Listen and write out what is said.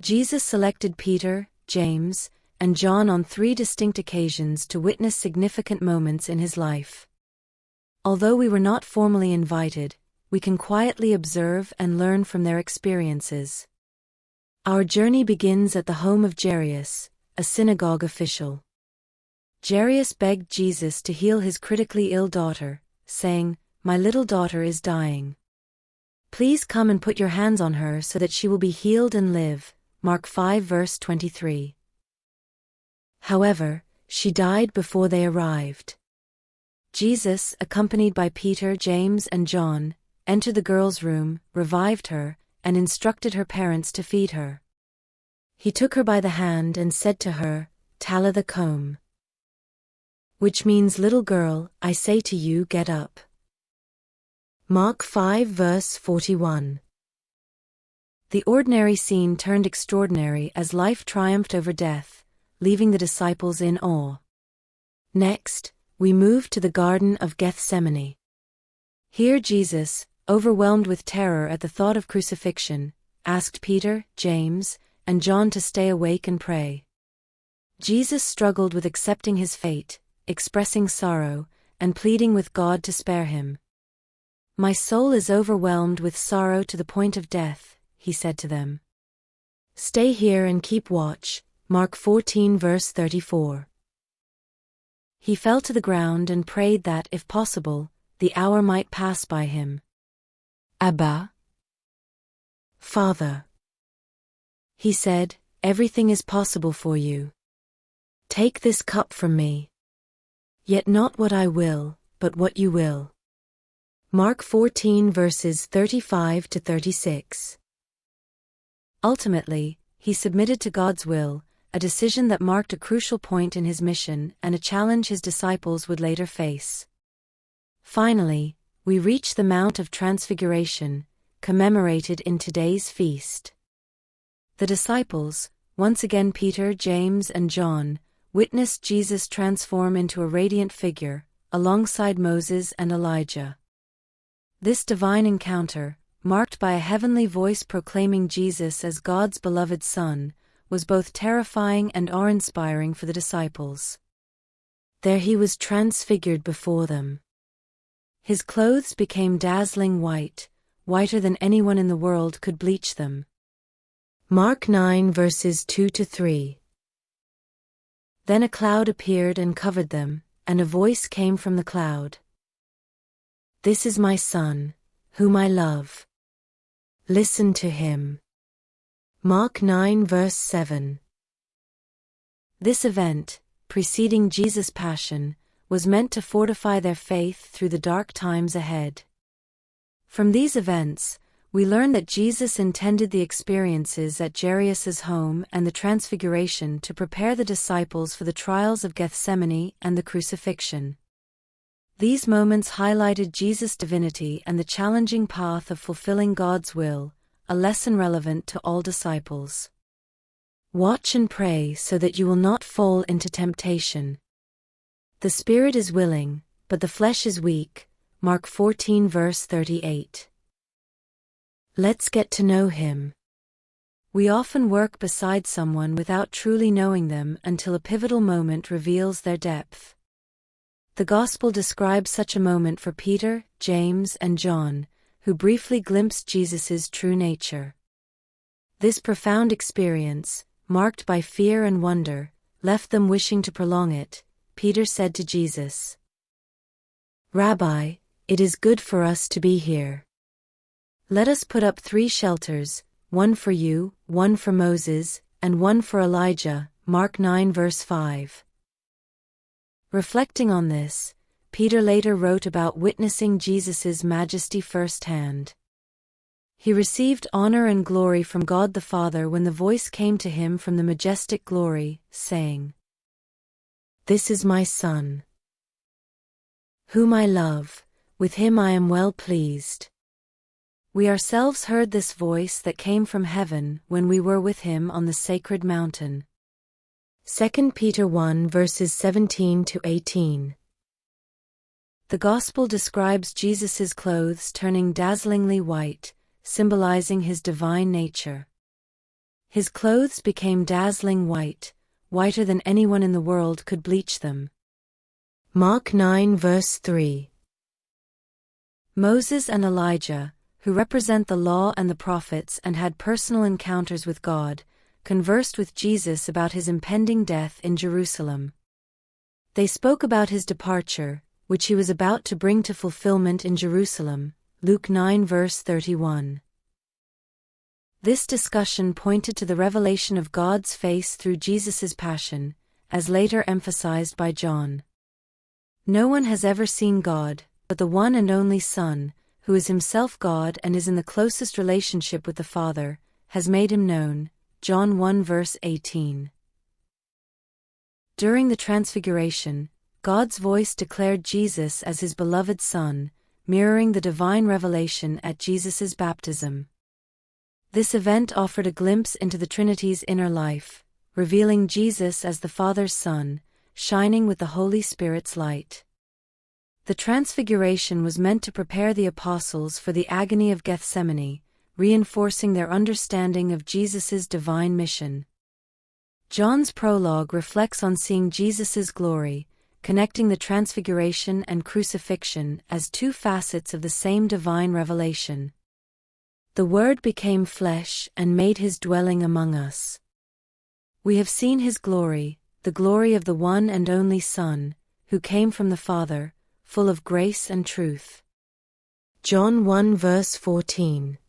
Jesus selected Peter, James, and John on 3 distinct occasions to witness significant moments in his life. Although we were not formally invited, we can quietly observe and learn from their experiences. Our journey begins at the home of Jairus, a synagogue official. Jairus begged Jesus to heal his critically ill daughter, saying, "My little daughter is dying. Please come and put your hands on her so that she will be healed and live." Mark 5 verse 23. However, she died before they arrived. Jesus, accompanied by Peter, James, and John, entered the girl's room, revived her, and instructed her parents to feed her. He took her by the hand and said to her, "Talitha koum," which means, "Little girl, I say to you, get up." Mark 5 verse 41. The ordinary scene turned extraordinary as life triumphed over death, leaving the disciples in awe. Next, we move to the Garden of Gethsemane. Here Jesus, overwhelmed with terror at the thought of crucifixion, asked Peter, James, and John to stay awake and pray. Jesus struggled with accepting his fate, expressing sorrow, and pleading with God to spare him. "My soul is overwhelmed with sorrow to the point of death," he said to them. "Stay here and keep watch." Mark 14 verse 34. He fell to the ground and prayed that, if possible, the hour might pass by him. "Abba, Father," he said, "everything is possible for you. Take this cup from me. Yet not what I will, but what you will." Mark 14 verses 35 to 36. Ultimately, he submitted to God's will, a decision that marked a crucial point in his mission and a challenge his disciples would later face. Finally, we reach the Mount of Transfiguration, commemorated in today's feast. The disciples, once again Peter, James, and John, witnessed Jesus transform into a radiant figure, alongside Moses and Elijah. This divine encounter, marked by a heavenly voice proclaiming Jesus as God's beloved Son, was both terrifying and awe-inspiring for the disciples. There he was transfigured before them. His clothes became dazzling white, whiter than anyone in the world could bleach them. Mark 9 verses 2 to 3. Then a cloud appeared and covered them, and a voice came from the cloud. "This is my Son, whom I love. Listen to him." Mark 9 verse 7. This event, preceding Jesus' passion, was meant to fortify their faith through the dark times ahead. From these events, we learn that Jesus intended the experiences at Jairus' home and the Transfiguration to prepare the disciples for the trials of Gethsemane and the crucifixion. These moments highlighted Jesus' divinity and the challenging path of fulfilling God's will, a lesson relevant to all disciples. Watch and pray so that you will not fall into temptation. The spirit is willing, but the flesh is weak. Mark 14 verse 38. Let's get to know him. We often work beside someone without truly knowing them until a pivotal moment reveals their depth. The Gospel describes such a moment for Peter, James, and John, who briefly glimpsed Jesus' true nature. This profound experience, marked by fear and wonder, left them wishing to prolong it. Peter said to Jesus, "Rabbi, it is good for us to be here. Let us put up 3 shelters, one for you, one for Moses, and one for Elijah." Mark 9 verse 5. Reflecting on this, Peter later wrote about witnessing Jesus' majesty firsthand. He received honor and glory from God the Father when the voice came to him from the majestic glory, saying, "This is my Son, whom I love, with him I am well pleased." We ourselves heard this voice that came from heaven when we were with him on the sacred mountain. 2 Peter 1 verses 17 to 18. The Gospel describes Jesus' clothes turning dazzlingly white, symbolizing his divine nature. His clothes became dazzling white, whiter than anyone in the world could bleach them. Mark 9 verse 3. Moses and Elijah, who represent the law and the prophets and had personal encounters with God, conversed with Jesus about his impending death in Jerusalem. They spoke about his departure, which he was about to bring to fulfillment in Jerusalem. Luke 9 verse 31. This discussion pointed to the revelation of God's face through Jesus' passion, as later emphasized by John. No one has ever seen God, but the one and only Son, who is himself God and is in the closest relationship with the Father, has made him known. John 1 verse 18. During the Transfiguration, God's voice declared Jesus as his beloved Son, mirroring the divine revelation at Jesus' baptism. This event offered a glimpse into the Trinity's inner life, revealing Jesus as the Father's Son, shining with the Holy Spirit's light. The Transfiguration was meant to prepare the apostles for the agony of Gethsemane, reinforcing their understanding of Jesus' divine mission. John's prologue reflects on seeing Jesus' glory, connecting the Transfiguration and crucifixion as two facets of the same divine revelation. The Word became flesh and made his dwelling among us. We have seen his glory, the glory of the one and only Son, who came from the Father, full of grace and truth. John 1 verse 14.